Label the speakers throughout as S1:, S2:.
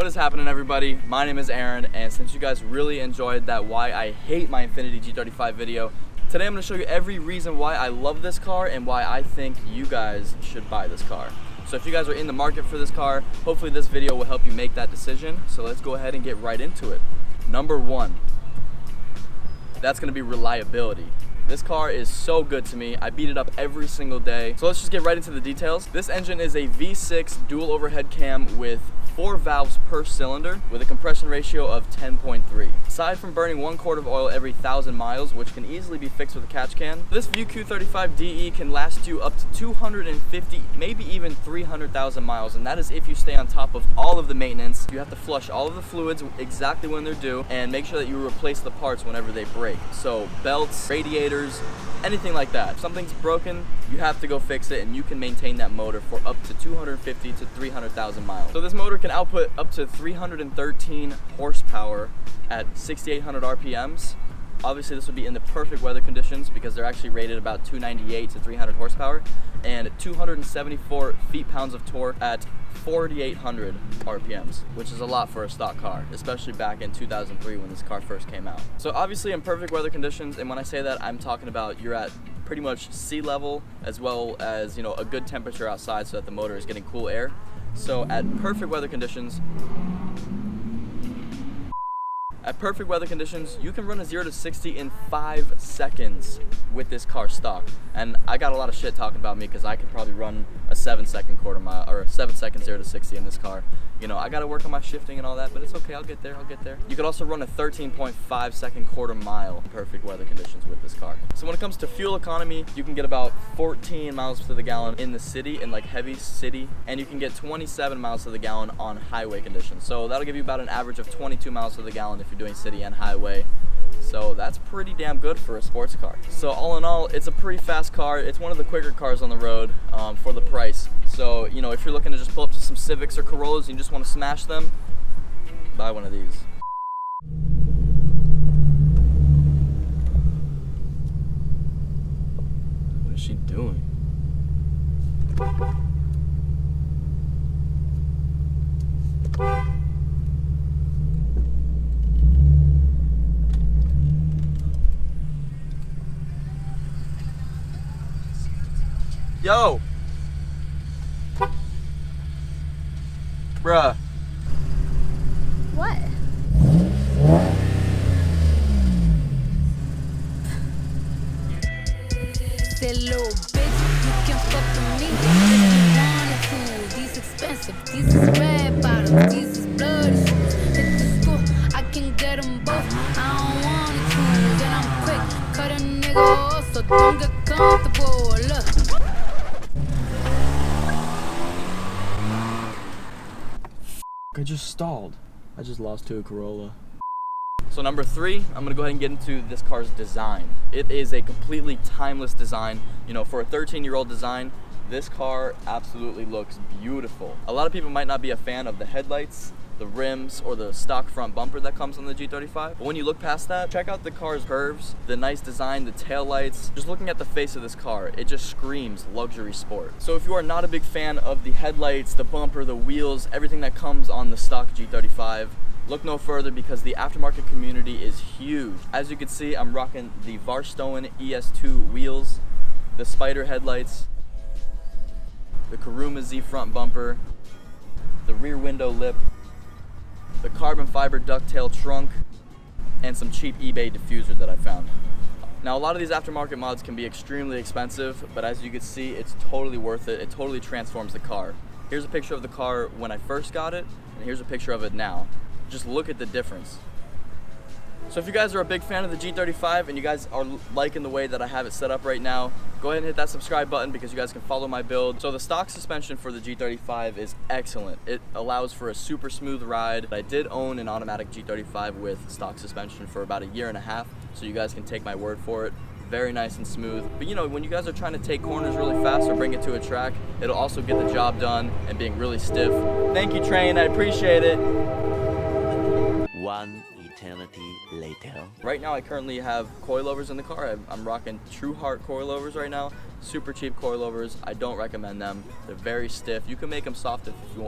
S1: What is happening, everybody? My name is Aaron, and since you guys really enjoyed that why I hate my Infiniti G35 video, today I'm going to show you every reason why I love this car and why I think you guys should buy this car. So if you guys are in the market for this car, hopefully this video will help you make that decision. So let's go ahead and get right into it. Number one, that's going to be reliability. This car is so good to me. I beat it up every single day. So let's just get right into the details. This engine is a V6 dual overhead cam with 4 valves per cylinder with a compression ratio of 10.3. Aside from burning 1 quart of oil every 1,000 miles, which can easily be fixed with a catch can, this VQ35 DE can last you up to 250, maybe even 300,000 miles, and that is if you stay on top of all of the maintenance. You have to flush all of the fluids exactly when they're due and make sure that you replace the parts whenever they break. So belts, radiators, anything like that. If something's broken, you have to go fix it, and you can maintain that motor for up to 250 to 300,000 miles. So this motor can output up to 313 horsepower at 6,800 RPMs. Obviously this would be in the perfect weather conditions because they're actually rated about 298 to 300 horsepower and 274 feet-pounds of torque at 4,800 RPMs, which is a lot for a stock car, especially back in 2003 when this car first came out. So obviously in perfect weather conditions, and when I say that, I'm talking about you're at pretty much sea level as well as, you know, a good temperature outside so that the motor is getting cool air. So at perfect weather conditions, you can run a 0 to 60 in 5 seconds with this car stock. And I got a lot of shit talking about me because I could probably run a 7-second quarter mile or a 7-second 0 to 60 in this car. You know, I got to work on my shifting and all that, but it's okay. I'll get there. You could also run a 13.5 second quarter mile in perfect weather conditions with this car. So when it comes to fuel economy, you can get about 14 miles to the gallon in the city, in like heavy city, and you can get 27 miles to the gallon on highway conditions. So that'll give you about an average of 22 miles to the gallon if you're doing city and highway. So that's pretty damn good for a sports car. So all in all, it's a pretty fast car. It's one of the quicker cars on the road for the price. So, you know, if you're looking to just pull up to some Civics or Corollas and you just want to smash them, buy one of these. What is she doing? Yo! Bruh.
S2: What? That little bitch, you can fuck with me if you wanted to. These expensive, these is red bottles, these is bloody shoes. Hit the store, I can get them both. I don't want to choose, and I'm quick, cut a nigga off, so don't get comfortable. Look.
S1: I just stalled. I just lost to a Corolla. So number 3, I'm gonna go ahead and get into this car's design. It is a completely timeless design. You know, for a 13-year-old design, this car absolutely looks beautiful. A lot of people might not be a fan of the headlights, the rims, or the stock front bumper that comes on the G35. But when you look past that, check out the car's curves, the nice design, the tail lights. Just looking at the face of this car, it just screams luxury sport. So if you are not a big fan of the headlights, the bumper, the wheels, everything that comes on the stock G35, look no further because the aftermarket community is huge. As you can see, I'm rocking the Varstone ES2 wheels, the Spider headlights, the Karuma Z front bumper, the rear window lip, the carbon fiber ducktail trunk, and some cheap eBay diffuser that I found. Now, a lot of these aftermarket mods can be extremely expensive, but as you can see, it's totally worth it. It totally transforms the car. Here's a picture of the car when I first got it, and here's a picture of it now. Just look at the difference. So if you guys are a big fan of the G35 and you guys are liking the way that I have it set up right now, go ahead and hit that subscribe button because you guys can follow my build. So the stock suspension for the G35 is excellent. It allows for a super smooth ride. I did own an automatic G35 with stock suspension for about 1.5 years, so you guys can take my word for it. Very nice and smooth. But you know, when you guys are trying to take corners really fast or bring it to a track, it'll also get the job done and being really stiff. Thank you, Train, I appreciate it.
S3: One eternity later.
S1: Right now I currently have coilovers in the car. I'm rocking True Heart coilovers right now. Super cheap coilovers. I don't recommend them. They're very stiff. You can make them soft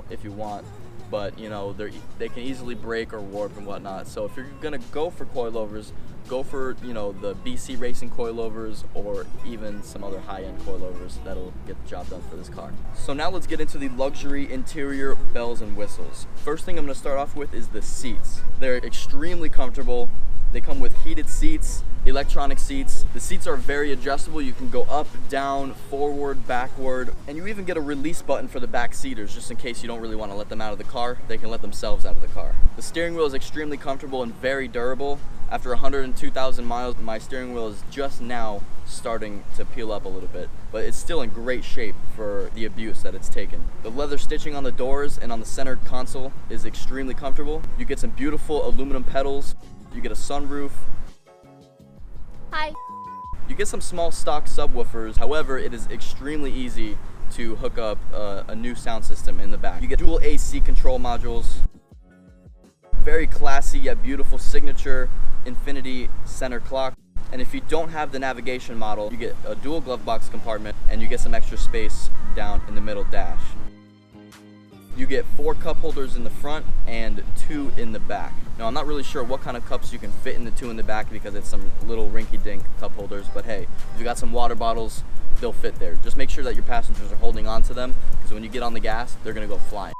S1: if you want, but you know, they can easily break or warp and whatnot. So if you're gonna go for coilovers, go for, you know, the BC Racing coilovers or even some other high-end coilovers that'll get the job done for this car. So now let's get into the luxury interior bells and whistles. First thing I'm gonna start off with is the seats. They're extremely comfortable. They come with heated seats, electronic seats. The seats are very adjustable. You can go up, down, forward, backward, and you even get a release button for the back seaters just in case you don't really want to let them out of the car. They can let themselves out of the car. The steering wheel is extremely comfortable and very durable. After 102,000 miles, my steering wheel is just now starting to peel up a little bit, but it's still in great shape for the abuse that it's taken. The leather stitching on the doors and on the center console is extremely comfortable. You get some beautiful aluminum pedals. You get a sunroof.
S4: Hi.
S1: You get some small stock subwoofers. However, it is extremely easy to hook up a new sound system in the back. You get dual AC control modules. Very classy yet beautiful signature Infiniti center clock. And if you don't have the navigation model, you get a dual glove box compartment and you get some extra space down in the middle dash. You get 4 cup holders in the front and 2 in the back. Now, I'm not really sure what kind of cups you can fit in the 2 in the back because it's some little rinky-dink cup holders, but hey, if you got some water bottles, they'll fit there. Just make sure that your passengers are holding on to them because when you get on the gas, they're gonna go flying.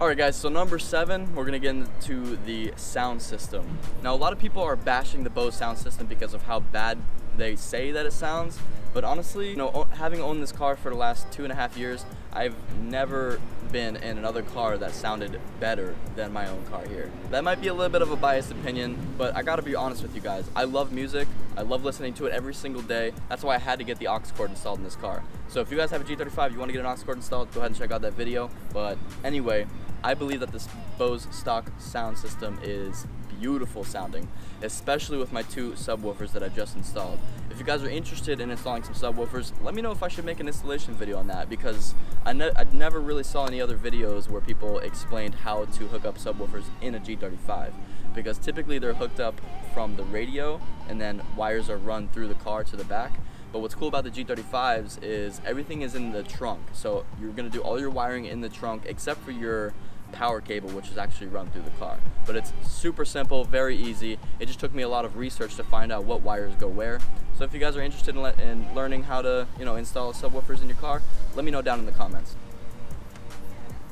S1: Alright guys, so number 7, we're gonna get into the sound system. Now, a lot of people are bashing the Bose sound system because of how bad they say that it sounds, but honestly, you know, having owned this car for the last 2.5 years, I've never been in another car that sounded better than my own car here. That might be a little bit of a biased opinion, but I gotta be honest with you guys. I love music. I love listening to it every single day. That's why I had to get the aux cord installed in this car. So if you guys have a G35, you wanna get an aux cord installed, go ahead and check out that video. But anyway, I believe that this Bose stock sound system is beautiful sounding, especially with my 2 subwoofers that I just installed. If you guys are interested in installing some subwoofers, let me know if I should make an installation video on that, because I never really saw any other videos where people explained how to hook up subwoofers in a G35, because typically they're hooked up from the radio and then wires are run through the car to the back. But what's cool about the G35s is everything is in the trunk, so you're gonna do all your wiring in the trunk except for your power cable, which is actually run through the car. But it's super simple, very easy. It just took me a lot of research to find out what wires go where. So if you guys are interested in learning how to, you know, install subwoofers in your car, let me know down in the comments.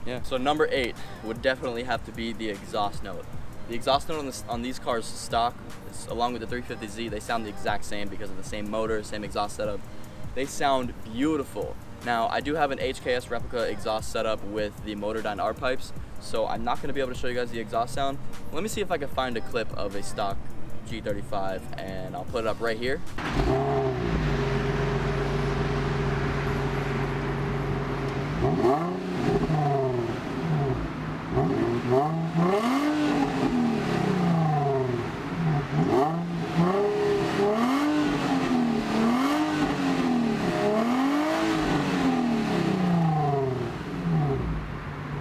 S1: Yeah. So number 8 would definitely have to be the exhaust note. The exhaust note on these cars stock, along with the 350Z, they sound the exact same because of the same motor, same exhaust setup. They sound beautiful. Now, I do have an HKS replica exhaust setup with the Motordyne R pipes, so I'm not going to be able to show you guys the exhaust sound. Let me see if I can find a clip of a stock G35 and I'll put it up right here.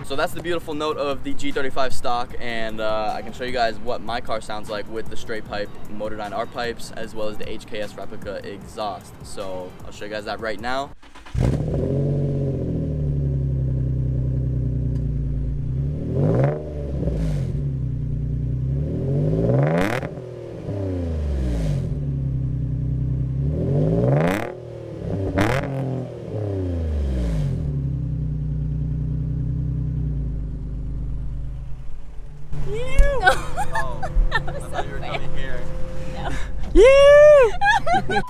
S1: So that's the beautiful note of the G35 stock, and I can show you guys what my car sounds like with the straight pipe Motordyne R pipes as well as the HKS replica exhaust. So I'll show you guys that right now. Oh, I thought you were coming here.
S4: No.
S1: Yeah!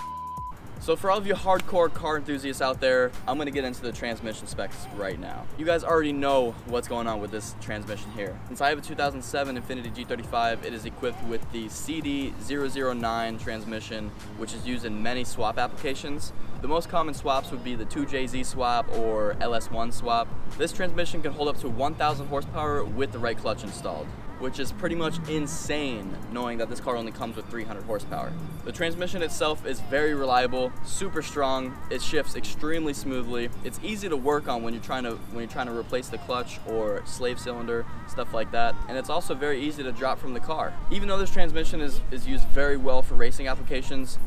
S1: So for all of you hardcore car enthusiasts out there, I'm gonna get into the transmission specs right now. You guys already know what's going on with this transmission here. Since I have a 2007 Infiniti G35, it is equipped with the CD009 transmission, which is used in many swap applications. The most common swaps would be the 2JZ swap or LS1 swap. This transmission can hold up to 1,000 horsepower with the right clutch installed, which is pretty much insane knowing that this car only comes with 300 horsepower. The transmission itself is very reliable, super strong, it shifts extremely smoothly. It's easy to work on when you're trying to replace the clutch or slave cylinder, stuff like that. And it's also very easy to drop from the car. Even though this transmission is used very well for racing applications,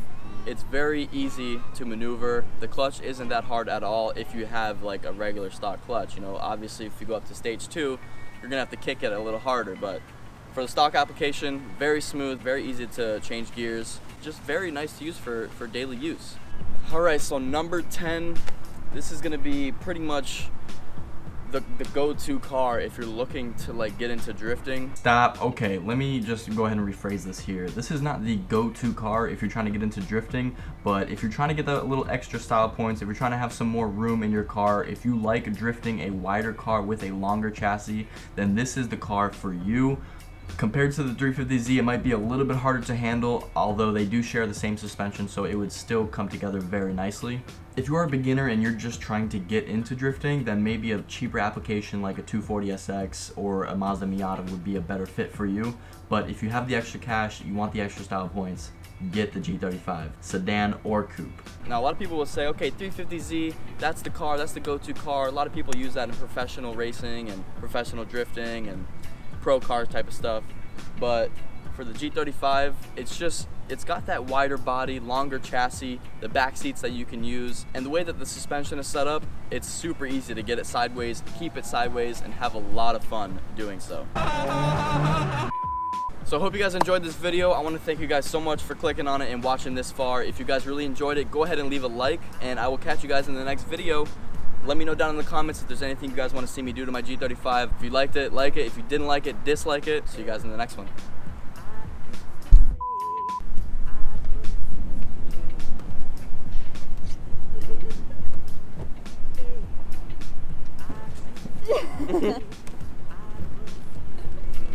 S1: It's very easy to maneuver. The clutch isn't that hard at all if you have like a regular stock clutch. You know, obviously if you go up to stage 2, you're gonna have to kick it a little harder, but for the stock application, very smooth, very easy to change gears, just very nice to use for daily use. All right, so number 10, this is gonna be pretty much the go-to car if you're looking to like get into drifting. Stop. Okay, let me just go ahead and rephrase this here. This is not the go-to car if you're trying to get into drifting, but if you're trying to get the little extra style points, if you're trying to have some more room in your car, if you like drifting a wider car with a longer chassis, then this is the car for you. Compared to the 350Z, it might be a little bit harder to handle, although they do share the same suspension, so it would still come together very nicely. If you are a beginner and you're just trying to get into drifting, then maybe a cheaper application like a 240SX or a Mazda Miata would be a better fit for you. But if you have the extra cash, you want the extra style points, get the G35, sedan or coupe. Now a lot of people will say, okay, 350Z, that's the car, that's the go-to car. A lot of people use that in professional racing and professional drifting and pro cars type of stuff, but for the G35, it's got that wider body, longer chassis, the back seats that you can use, and the way that the suspension is set up, it's super easy to get it sideways, keep it sideways, and have a lot of fun doing so. So I hope you guys enjoyed this video. I want to thank you guys so much for clicking on it and watching this far. If you guys really enjoyed it, go ahead and leave a like, and I will catch you guys in the next video. Let me know down in the comments if there's anything you guys want to see me do to my G35. If you liked it, like it. If you didn't like it, dislike it. See you guys in the next one. I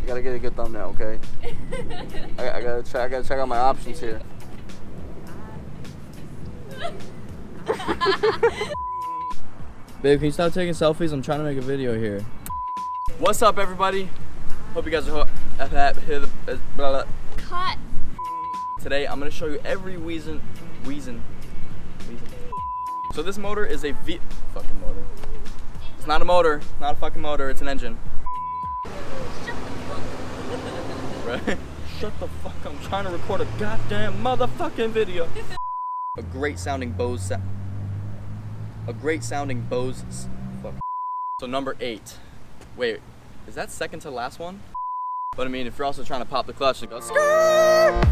S1: gotta get a good thumbnail, okay? I gotta check out my options here. Babe, can you stop taking selfies? I'm trying to make a video here. What's up, everybody? Hope you guys are
S4: Cut.
S1: Today, I'm gonna show you every reason. So this motor is a fucking motor. It's not a motor, not a fucking motor. It's an engine. Right? Shut the fuck up. I'm trying to record a goddamn motherfucking video. A great sounding Bose sound. A great sounding Bose. Fuck. So number 8. Wait, is that second to last one? But I mean, if you're also trying to pop the clutch and go, skirt!